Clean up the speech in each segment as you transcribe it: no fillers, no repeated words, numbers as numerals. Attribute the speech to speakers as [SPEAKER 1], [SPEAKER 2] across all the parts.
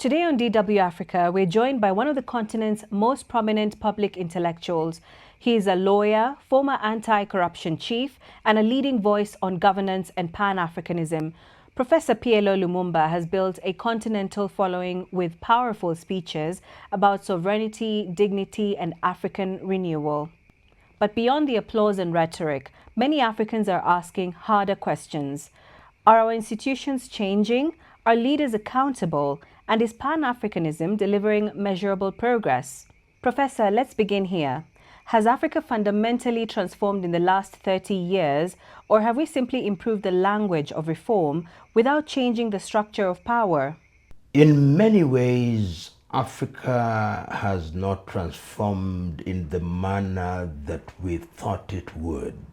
[SPEAKER 1] Today on DW Africa, we're joined by one of the continent's most prominent public intellectuals. He is a lawyer, former anti-corruption chief, and a leading voice on governance and Pan-Africanism. Professor PLO Lumumba has built a continental following with powerful speeches about sovereignty, dignity, and African renewal. But beyond the applause and rhetoric, many Africans are asking harder questions. Are our institutions changing? Are leaders accountable? And is Pan-Africanism delivering measurable progress? Professor, let's begin here. Has Africa fundamentally transformed in the last 30 years, or have we simply improved the language of reform without changing the structure of power?
[SPEAKER 2] In many ways, Africa has not transformed in the manner that we thought it would.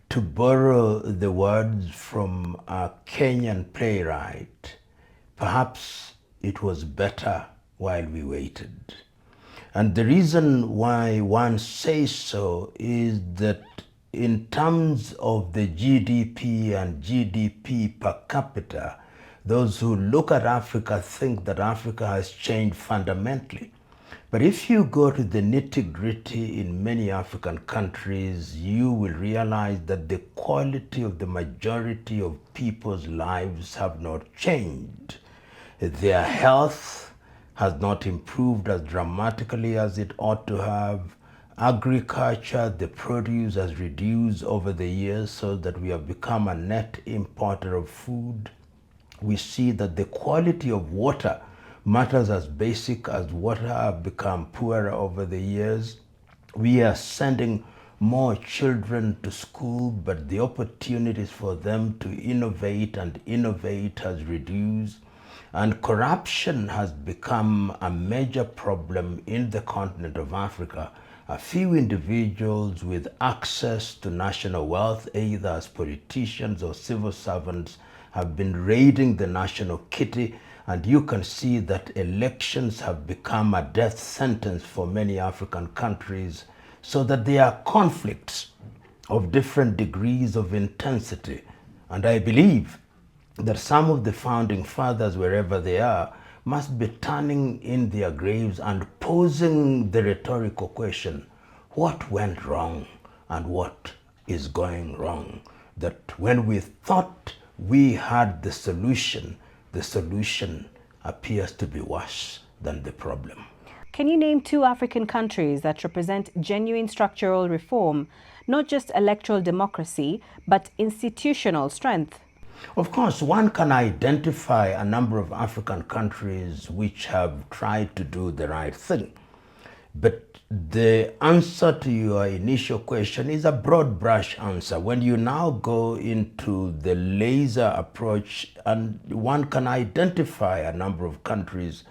[SPEAKER 2] To borrow the words from a Kenyan playwright, perhaps it was better while we waited. And the reason why one says so is that in terms of the GDP and GDP per capita, those who look at Africa think that Africa has changed fundamentally. But if you go to the nitty-gritty in many African countries, you will realize that the quality of the majority of people's lives have not changed. Their health has not improved as dramatically as it ought to have. Agriculture, the produce has reduced over the years so that we have become a net importer of food. We see that the quality of water, matters as basic as water, have become poorer over the years. We are sending more children to school, but the opportunities for them to innovate has reduced. And corruption has become a major problem in the continent of Africa. A few individuals with access to national wealth, either as politicians or civil servants, have been raiding the national kitty, and you can see that elections have become a death sentence for many African countries, so that there are conflicts of different degrees of intensity. And I believe that some of the founding fathers, wherever they are, must be turning in their graves and posing the rhetorical question, what went wrong and what is going wrong? That when we thought we had the solution appears to be worse than the problem.
[SPEAKER 1] Can you name two African countries that represent genuine structural reform, not just electoral democracy, but institutional strength?
[SPEAKER 2] Of course, one can identify a number of African countries which have tried to do the right thing. But the answer to your initial question is a broad brush answer. When you now go into the laser approach, and one can identify a number of countries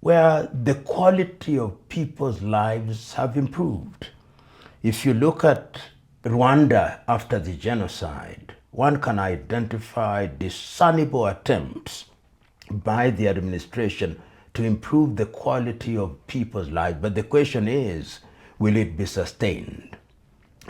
[SPEAKER 2] where the quality of people's lives have improved. If you look at Rwanda after the genocide, one can identify discernible attempts by the administration to improve the quality of people's lives. But the question is, will it be sustained?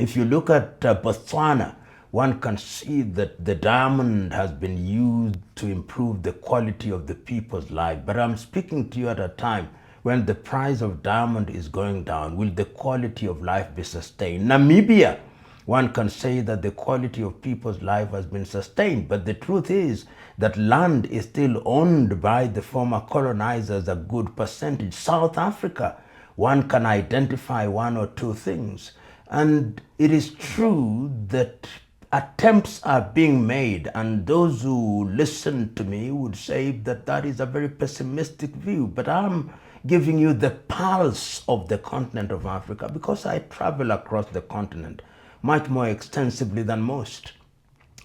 [SPEAKER 2] If you look at Botswana, one can see that the diamond has been used to improve the quality of the people's life. But I'm speaking to you at a time when the price of diamond is going down. Will the quality of life be sustained? Namibia, one can say that the quality of people's life has been sustained, but the truth is that land is still owned by the former colonizers, a good percentage. South Africa, one can identify one or two things. And it is true that attempts are being made, and those who listen to me would say that that is a very pessimistic view, but I'm giving you the pulse of the continent of Africa because I travel across the continent much more extensively than most.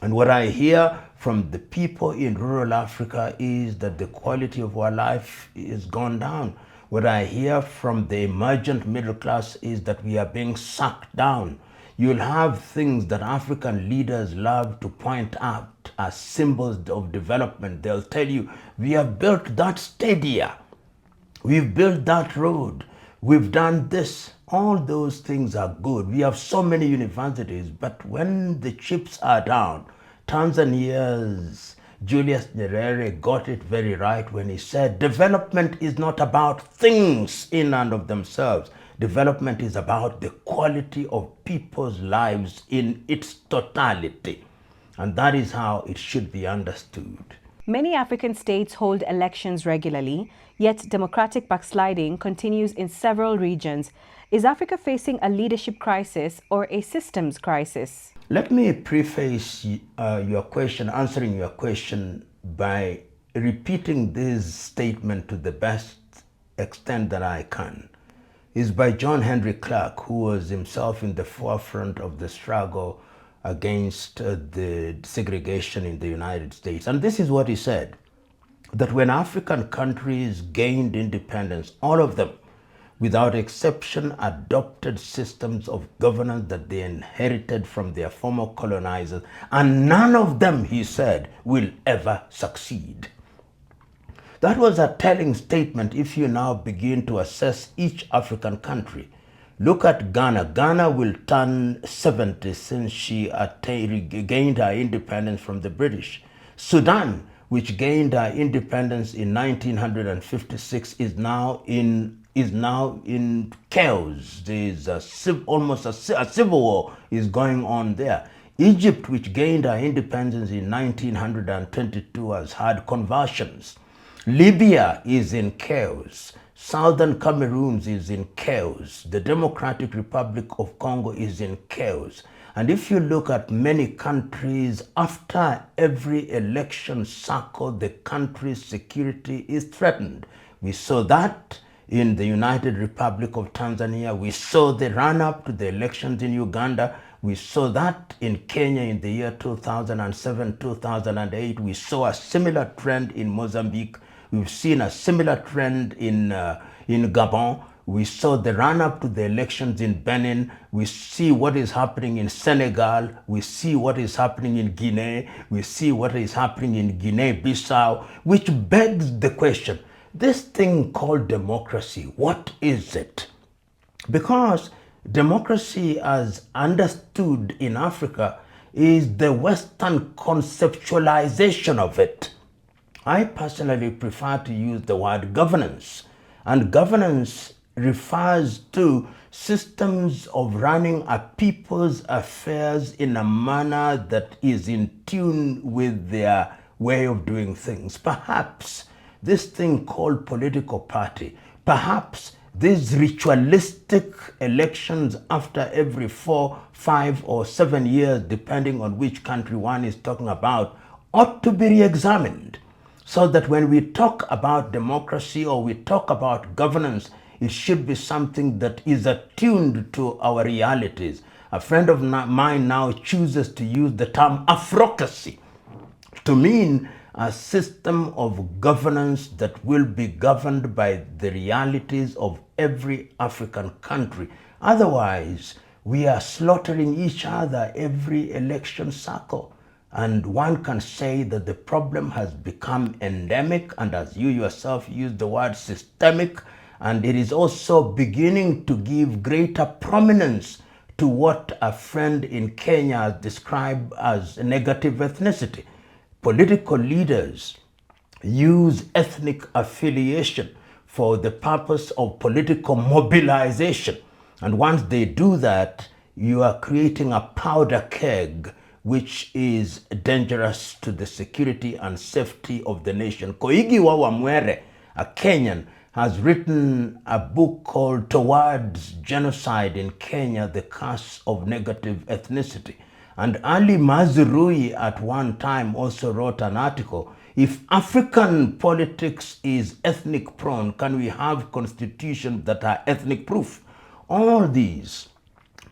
[SPEAKER 2] And what I hear from the people in rural Africa is that the quality of our life is gone down. What I hear from the emergent middle class is that we are being sucked down. You'll have things that African leaders love to point out as symbols of development. They'll tell you, we have built that stadia, we've built that road, we've done this. All those things are good. We have so many universities, but when the chips are down, Tanzania's Julius Nyerere got it very right when he said, development is not about things in and of themselves. Development is about the quality of people's lives in its totality. And that is how it should be understood.
[SPEAKER 1] Many African states hold elections regularly, yet democratic backsliding continues in several regions. Is Africa facing a leadership crisis or a systems crisis?
[SPEAKER 2] Let me preface your question, answering your question, by repeating this statement to the best extent that I can. It's by John Henry Clark, who was himself in the forefront of the struggle against the segregation in the United States. And this is what he said, that when African countries gained independence, all of them, without exception, adopted systems of governance that they inherited from their former colonizers, and none of them, he said, will ever succeed. That was a telling statement if you now begin to assess each African country. Look at Ghana. Ghana will turn 70 since she gained her independence from the British. Sudan, which gained her independence in 1956, is now in chaos. There's almost a civil war is going on there. Egypt, which gained her independence in 1922, has had conversions. Libya is in chaos. Southern Cameroon is in chaos. The Democratic Republic of Congo is in chaos. And if you look at many countries, after every election cycle, the country's security is threatened. We saw that in the United Republic of Tanzania. We saw the run-up to the elections in Uganda. We saw that in Kenya in the year 2007, 2008. We saw a similar trend in Mozambique. We've seen a similar trend in Gabon. We saw the run-up to the elections in Benin. We see what is happening in Senegal. We see what is happening in Guinea. We see what is happening in Guinea-Bissau, which begs the question, this thing called democracy, what is it? Because democracy, as understood in Africa, is the Western conceptualization of it. I personally prefer to use the word governance, and governance refers to systems of running a people's affairs in a manner that is in tune with their way of doing things. Perhaps this thing called political party, perhaps these ritualistic elections after every 4, 5, or 7 years, depending on which country one is talking about, ought to be re-examined. So that when we talk about democracy or we talk about governance, it should be something that is attuned to our realities. A friend of mine now chooses to use the term Afrocracy to mean a system of governance that will be governed by the realities of every African country. Otherwise, we are slaughtering each other every election cycle. And one can say that the problem has become endemic, and as you yourself used the word systemic, and it is also beginning to give greater prominence to what a friend in Kenya has described as negative ethnicity. Political leaders use ethnic affiliation for the purpose of political mobilization. And once they do that, you are creating a powder keg which is dangerous to the security and safety of the nation. Koigi wa Wamwere, a Kenyan, has written a book called Towards Genocide in Kenya, The Curse of Negative Ethnicity. And Ali Mazrui at one time also wrote an article, if African politics is ethnic prone, can we have constitutions that are ethnic proof? All these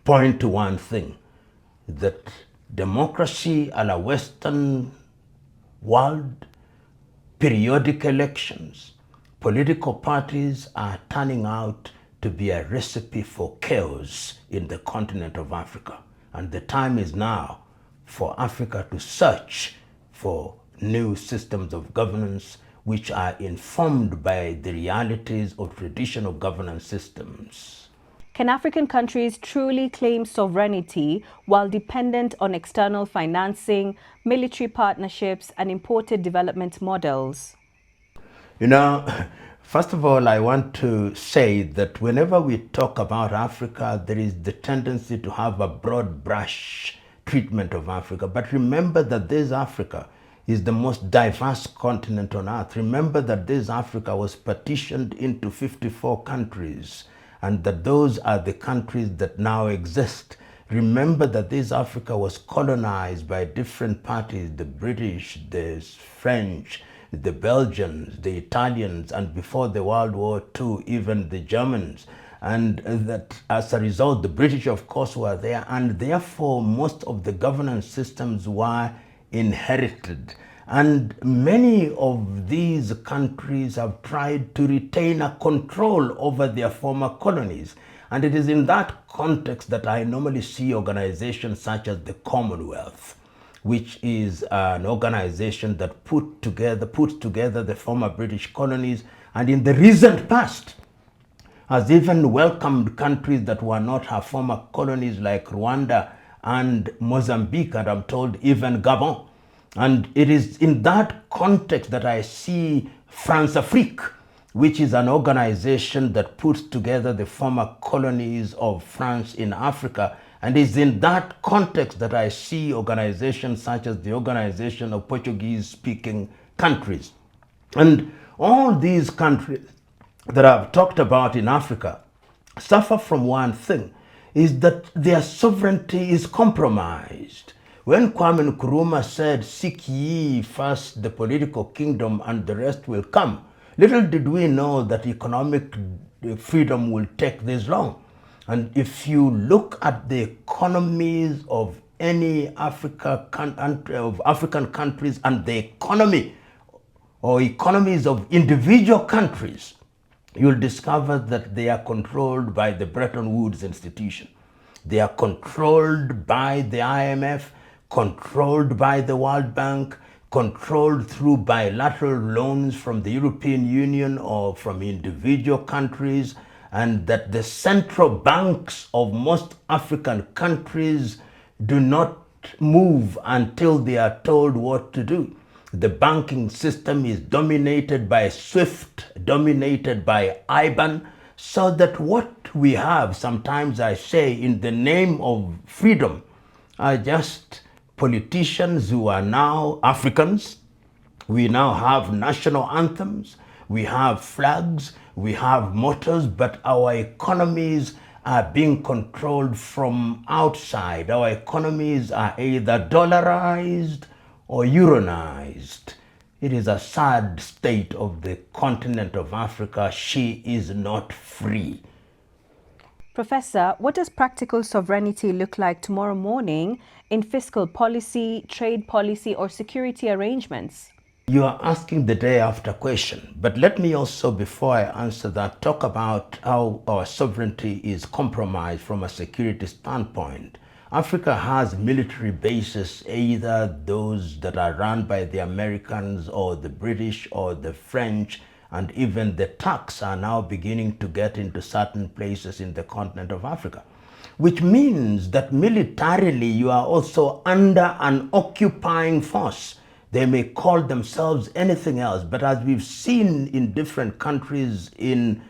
[SPEAKER 2] point to one thing, that democracy a la Western world, periodic elections, political parties are turning out to be a recipe for chaos in the continent of Africa. And the time is now for Africa to search for new systems of governance which are informed by the realities of traditional governance systems.
[SPEAKER 1] Can African countries truly claim sovereignty while dependent on external financing, military partnerships, and imported development models?
[SPEAKER 2] You know, first of all, I want to say that whenever we talk about Africa, there is the tendency to have a broad brush treatment of Africa. But remember that this Africa is the most diverse continent on earth. Remember that this Africa was partitioned into 54 countries, and that those are the countries that now exist. Remember that this Africa was colonized by different parties, the British, the French, the Belgians, the Italians, and before the World War II, even the Germans. And that as a result, the British, of course, were there, and therefore most of the governance systems were inherited. And many of these countries have tried to retain a control over their former colonies. And it is in that context that I normally see organizations such as the Commonwealth, which is an organization that puts together the former British colonies, and in the recent past has even welcomed countries that were not her former colonies, like Rwanda and Mozambique, and I'm told even Gabon. And it is in that context that I see France-Afrique, which is an organization that puts together the former colonies of France in Africa. And it's in that context that I see organizations such as the Organization of Portuguese-Speaking Countries. And all these countries that I've talked about in Africa suffer from one thing, is that their sovereignty is compromised. When Kwame Nkrumah said, "Seek ye first the political kingdom and the rest will come," little did we know that economic freedom will take this long. And if you look at the economies of any African countries and the economy or economies of individual countries, you'll discover that they are controlled by the Bretton Woods institution. They are controlled by the IMF, controlled by the World Bank, controlled through bilateral loans from the European Union or from individual countries, and that the central banks of most African countries do not move until they are told what to do. The banking system is dominated by SWIFT, dominated by IBAN, so that what we have, sometimes I say, in the name of freedom, are just politicians who are now Africans. We now have national anthems, we have flags, we have mottos, but our economies are being controlled from outside. Our economies are either dollarized or euronized. It is a sad state of the continent of Africa. She is not free.
[SPEAKER 1] Professor, what does practical sovereignty look like tomorrow morning in fiscal policy, trade policy, or security arrangements?
[SPEAKER 2] You are asking the day after question, but let me also, before I answer that, talk about how our sovereignty is compromised from a security standpoint. Africa has military bases, either those that are run by the Americans or the British or the French, and even the Turks are now beginning to get into certain places in the continent of Africa, which means that militarily you are also under an occupying force. They may call themselves anything else, but as we've seen in different countries,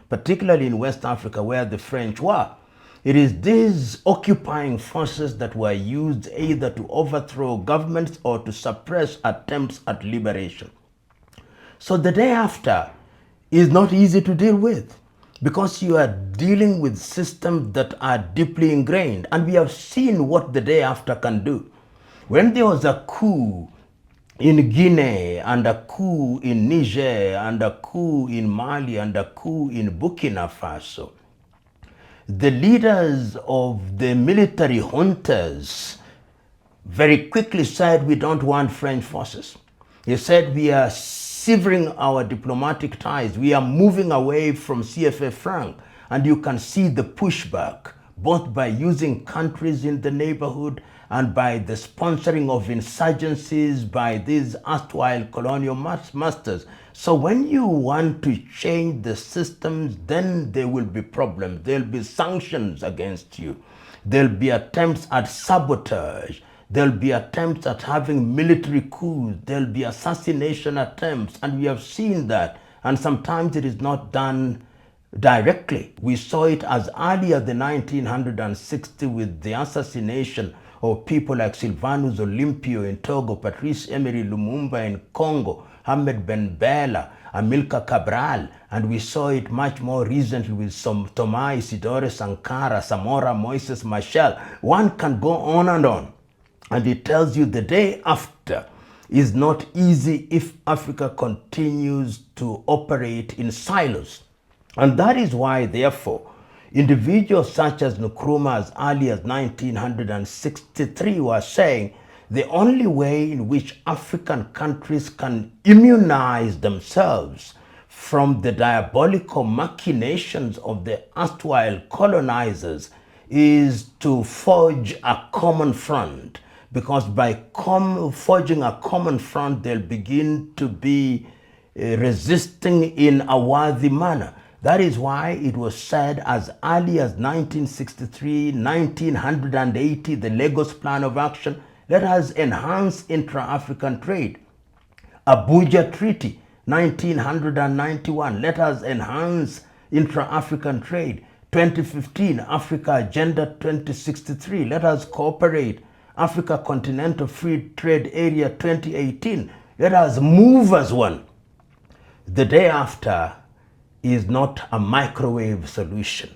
[SPEAKER 2] particularly in West Africa where the French were, it is these occupying forces that were used either to overthrow governments or to suppress attempts at liberation. So the day after is not easy to deal with, because you are dealing with systems that are deeply ingrained. And we have seen what the day after can do. When there was a coup in Guinea, and a coup in Niger, and a coup in Mali, and a coup in Burkina Faso, the leaders of the military juntas very quickly said, "We don't want French forces." They said, "We are severing our diplomatic ties. We are moving away from CFA franc." And you can see the pushback both by using countries in the neighborhood and by the sponsoring of insurgencies by these erstwhile colonial masters. So when you want to change the systems, then there will be problems. There'll be sanctions against you. There'll be attempts at sabotage. There'll be attempts at having military coups. There'll be assassination attempts. And we have seen that. And sometimes it is not done directly. We saw it as early as the 1960 with the assassination of people like Sylvanus Olympio in Togo, Patrice Emery Lumumba in Congo, Ahmed Ben Bella, Amilcar Cabral, and we saw it much more recently with some Thomas Isidore Sankara, Samora Moises Machel. One can go on, and it tells you the day after is not easy if Africa continues to operate in silos. And that is why, therefore, individuals such as Nkrumah as early as 1963 were saying the only way in which African countries can immunize themselves from the diabolical machinations of the erstwhile colonizers is to forge a common front. Because by forging a common front, they'll begin to be resisting in a worthy manner. That is why it was said as early as 1963, 1980, the Lagos Plan of Action, let us enhance intra-African trade. Abuja Treaty, 1991, let us enhance intra-African trade. 2015, Africa Agenda 2063, let us cooperate. Africa Continental Free Trade Area 2018, let us move as one. The day after is not a microwave solution.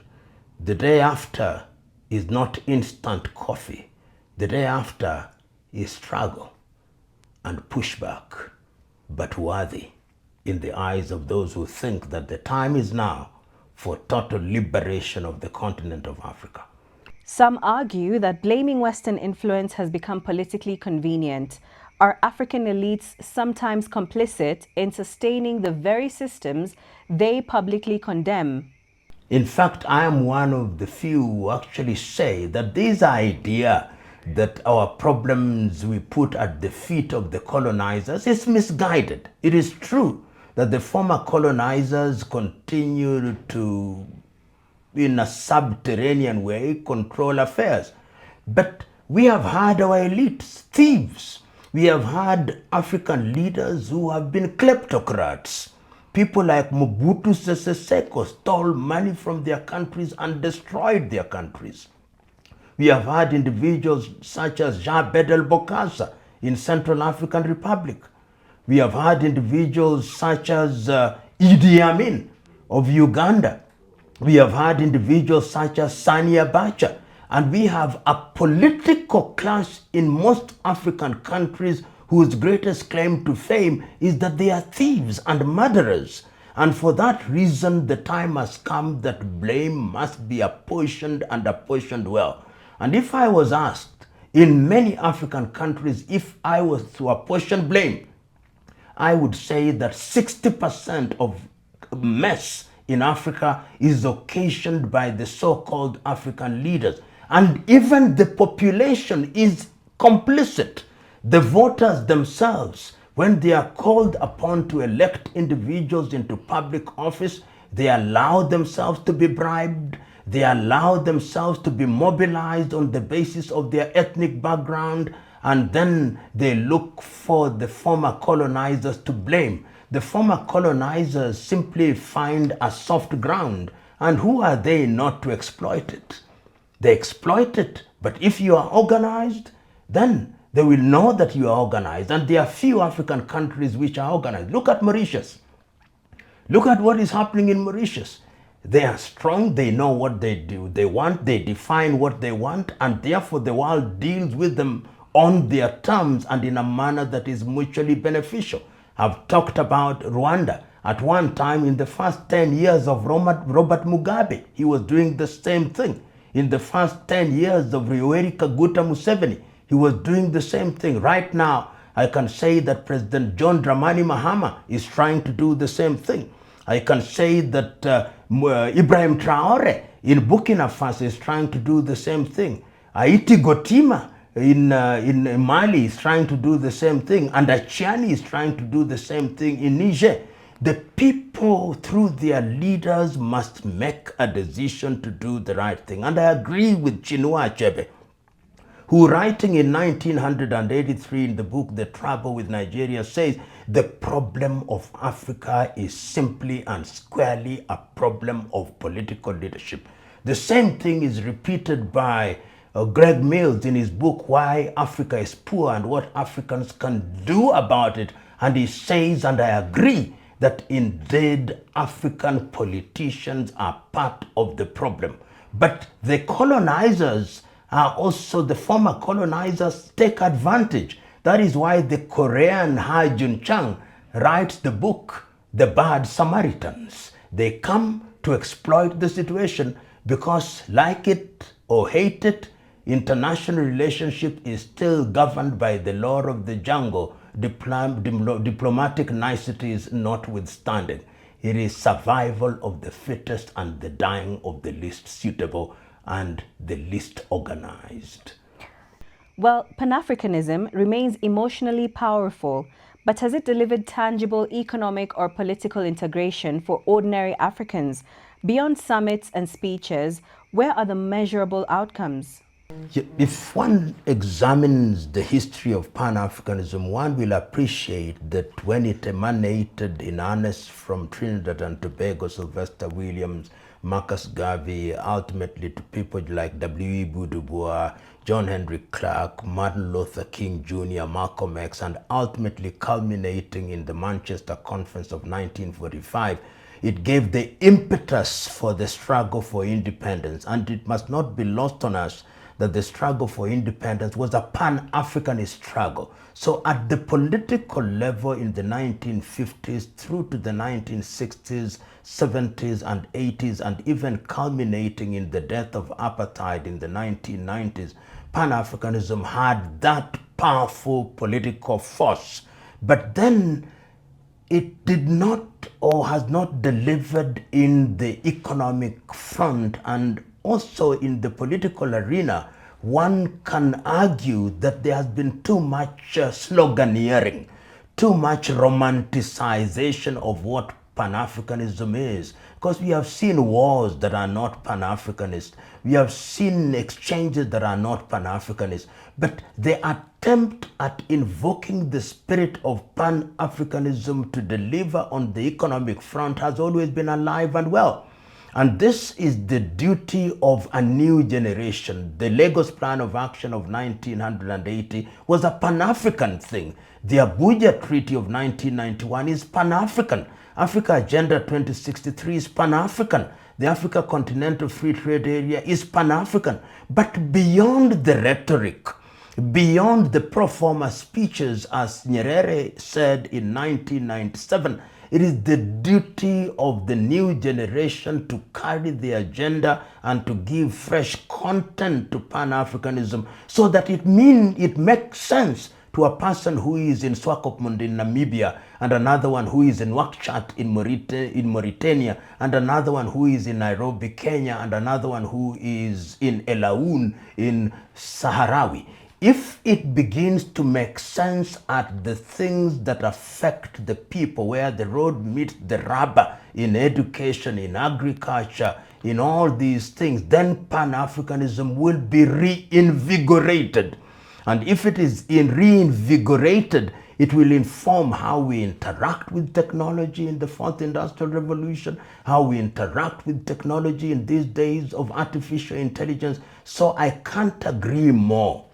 [SPEAKER 2] The day after is not instant coffee. The day after is struggle and pushback, but worthy in the eyes of those who think that the time is now for total liberation of the continent of Africa.
[SPEAKER 1] Some argue that blaming Western influence has become politically convenient. Are African elites sometimes complicit in sustaining the very systems they publicly condemn?
[SPEAKER 2] In fact, I am one of the few who actually say that this idea that our problems we put at the feet of the colonizers is misguided. It is true that the former colonizers continue to, in a subterranean way, control affairs. But we have had our elites, thieves. We have had African leaders who have been kleptocrats. People like Mobutu Sese Seko stole money from their countries and destroyed their countries. We have had individuals such as Jean Bedel Bokassa in Central African Republic. We have had individuals such as Idi Amin of Uganda. We have had individuals such as Sani Abacha. And we have a political class in most African countries whose greatest claim to fame is that they are thieves and murderers. And for that reason, the time has come that blame must be apportioned and apportioned well. And if I was asked in many African countries, if I was to apportion blame, I would say that 60% of mess in Africa is occasioned by the so-called African leaders. And even the population is complicit. The voters themselves, when they are called upon to elect individuals into public office, they allow themselves to be bribed. They allow themselves to be mobilized on the basis of their ethnic background, and then they look for the former colonizers to blame. The former colonizers simply find a soft ground, and who are they not to exploit it? They exploit it, but if you are organized, then they will know that you are organized, and there are few African countries which are organized. Look at Mauritius. Look at what is happening in Mauritius. They are strong, they know what they do. They want, they define what they want, and therefore the world deals with them on their terms and in a manner that is mutually beneficial. I've talked about Rwanda. At one time, in the first 10 years of Robert Mugabe, he was doing the same thing. In the first 10 years of Yoweri Kaguta Museveni, he was doing the same thing. Right now, I can say that President John Dramani Mahama is trying to do the same thing. I can say that Ibrahim Traore in Burkina Faso is trying to do the same thing. Haiti Gotima in Mali is trying to do the same thing, and Achiani is trying to do the same thing in Niger. The people, through their leaders, must make a decision to do the right thing. And I agree with Chinua Achebe, who, writing in 1983 in the book The Trouble with Nigeria, says the problem of Africa is simply and squarely a problem of political leadership. The same thing is repeated by Greg Mills in his book Why Africa is Poor and What Africans Can Do About It. And he says, and I agree, that indeed African politicians are part of the problem. But the colonizers are also, the former colonizers take advantage. That is why the Korean Ha Jun Chang writes the book The Bad Samaritans. They come to exploit the situation because, like it or hate it, international relationship is still governed by the law of the jungle, diplomatic niceties notwithstanding. It is survival of the fittest and the dying of the least suitable and the least organized.
[SPEAKER 1] Well, Pan-Africanism remains emotionally powerful, but has it delivered tangible economic or political integration for ordinary Africans? Beyond summits and speeches, where are the measurable outcomes?
[SPEAKER 2] If one examines the history of Pan-Africanism, one will appreciate that when it emanated in earnest from Trinidad and Tobago, Sylvester Williams, Marcus Garvey, ultimately to people like W.E.B. Du Bois, John Henry Clark, Martin Luther King Jr., Malcolm X, and ultimately culminating in the Manchester Conference of 1945, it gave the impetus for the struggle for independence. And it must not be lost on us that the struggle for independence was a Pan-Africanist struggle. So at the political level in the 1950s through to the 1960s, 70s and 80s, and even culminating in the death of apartheid in the 1990s, Pan-Africanism had that powerful political force. But then it did not or has not delivered in the economic front, and also in the political arena. One can argue that there has been too much sloganeering, too much romanticization of what Pan-Africanism is. Because we have seen wars that are not Pan-Africanist. We have seen exchanges that are not Pan-Africanist. But the attempt at invoking the spirit of Pan-Africanism to deliver on the economic front has always been alive and well. And this is the duty of a new generation. The Lagos Plan of Action of 1980 was a Pan-African thing. The Abuja Treaty of 1991 is Pan-African. Africa Agenda 2063 is Pan-African. The Africa Continental Free Trade Area is Pan-African. But beyond the rhetoric, beyond the pro forma speeches, as Nyerere said in 1997, it is the duty of the new generation to carry the agenda and to give fresh content to Pan-Africanism so that it makes sense to a person who is in Swakopmund in Namibia, and another one who is in Nouakchott in Mauritania, and another one who is in Nairobi, Kenya, and another one who is in Elaoun in Sahrawi. If it begins to make sense at the things that affect the people, where the road meets the rubber, in education, in agriculture, in all these things, then Pan-Africanism will be reinvigorated. And if it is reinvigorated, it will inform how we interact with technology in the fourth industrial revolution, how we interact with technology in these days of artificial intelligence. So I can't agree more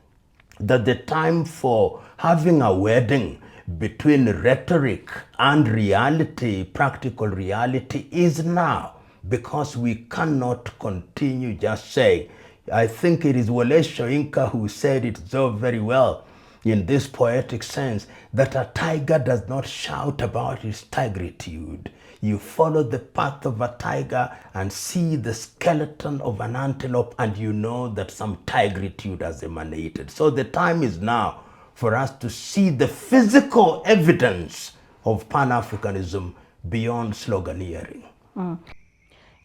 [SPEAKER 2] that the time for having a wedding between rhetoric and reality, practical reality, is now, because we cannot continue just saying. I think it is Wole Soyinka who said it so very well in this poetic sense, that a tiger does not shout about its tigritude. You follow the path of a tiger and see the skeleton of an antelope, and you know that some tigritude has emanated. So the time is now for us to see the physical evidence of Pan-Africanism beyond sloganeering.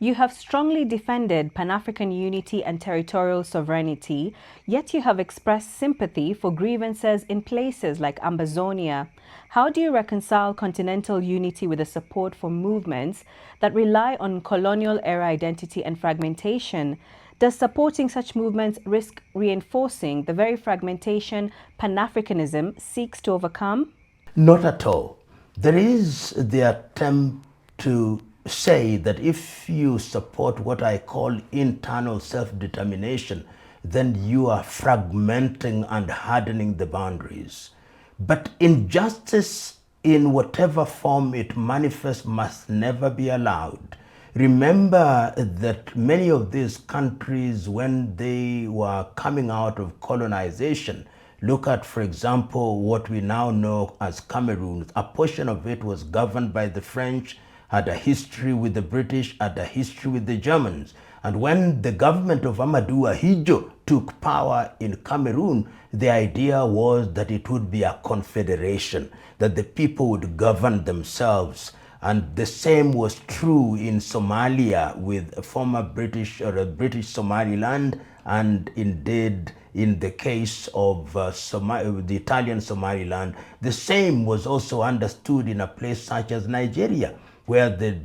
[SPEAKER 1] You have strongly defended Pan-African unity and territorial sovereignty, yet you have expressed sympathy for grievances in places like Ambazonia. How do you reconcile continental unity with the support for movements that rely on colonial-era identity and fragmentation? Does supporting such movements risk reinforcing the very fragmentation Pan-Africanism seeks to overcome?
[SPEAKER 2] Not at all. There is the attempt to say that if you support what I call internal self-determination, then you are fragmenting and hardening the boundaries. But injustice, in whatever form it manifests, must never be allowed. Remember that many of these countries, when they were coming out of colonization, look at, for example, what we now know as Cameroon. A portion of it was governed by the French, had a history with the British, had a history with the Germans. And when the government of Amadou Ahidjo took power in Cameroon, the idea was that it would be a confederation, that the people would govern themselves. And the same was true in Somalia with a former British or a British Somaliland, and indeed in the case of the Italian Somaliland, the same was also understood in a place such as Nigeria, where the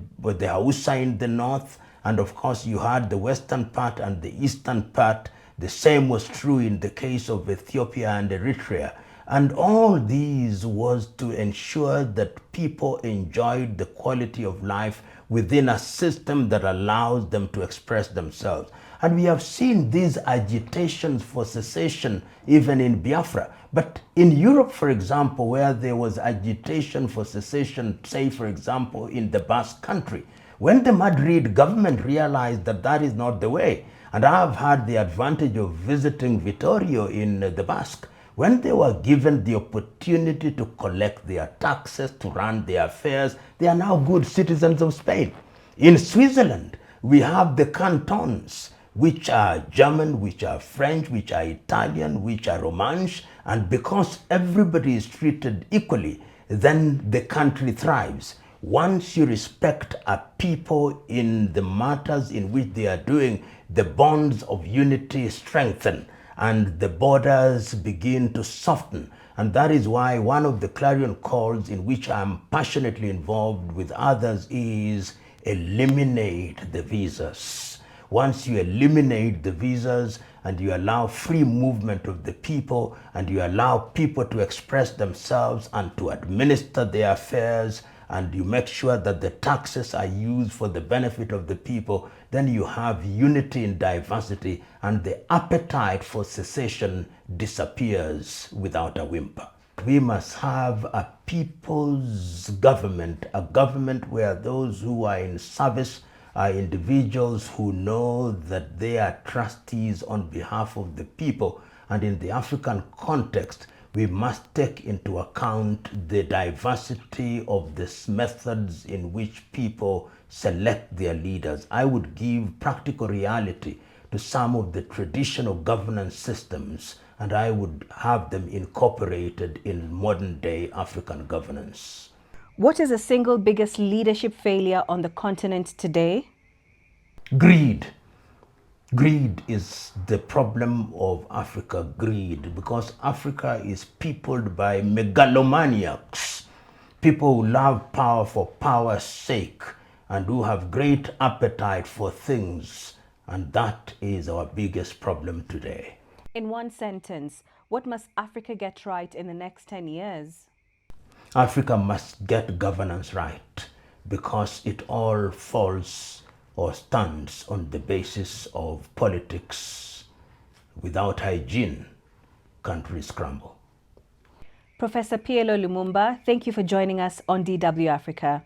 [SPEAKER 2] Hausa in the north, and of course you had the western part and the eastern part. The same was true in the case of Ethiopia and Eritrea. And all these was to ensure that people enjoyed the quality of life within a system that allows them to express themselves. And we have seen these agitations for secession even in Biafra. But in Europe, for example, where there was agitation for secession, say, for example, in the Basque Country, when the Madrid government realized that that is not the way, and I've had the advantage of visiting Vittorio in the Basque, when they were given the opportunity to collect their taxes, to run their affairs, they are now good citizens of Spain. In Switzerland, we have the cantons, which are German, which are French, which are Italian, which are Romansh, and because everybody is treated equally, then the country thrives. Once you respect a people in the matters in which they are doing, the bonds of unity strengthen and the borders begin to soften. And that is why one of the clarion calls in which I'm passionately involved with others is eliminate the visas. Once you eliminate the visas and you allow free movement of the people and you allow people to express themselves and to administer their affairs, and you make sure that the taxes are used for the benefit of the people, then you have unity in diversity and the appetite for secession disappears without a whimper. We must have a people's government, a government where those who are in service are individuals who know that they are trustees on behalf of the people. And in the African context, we must take into account the diversity of the methods in which people select their leaders. I would give practical reality to some of the traditional governance systems, and I would have them incorporated in modern day African governance.
[SPEAKER 1] What is the single biggest leadership failure on the continent today?
[SPEAKER 2] Greed. Greed is the problem of Africa, greed, because Africa is peopled by megalomaniacs, people who love power for power's sake and who have great appetite for things, and that is our biggest problem today.
[SPEAKER 1] In one sentence, what must Africa get right in the next 10 years?
[SPEAKER 2] Africa must get governance right because it all falls or stands on the basis of politics. Without hygiene, countries crumble.
[SPEAKER 1] Professor Lumumba, thank you for joining us on DW Africa.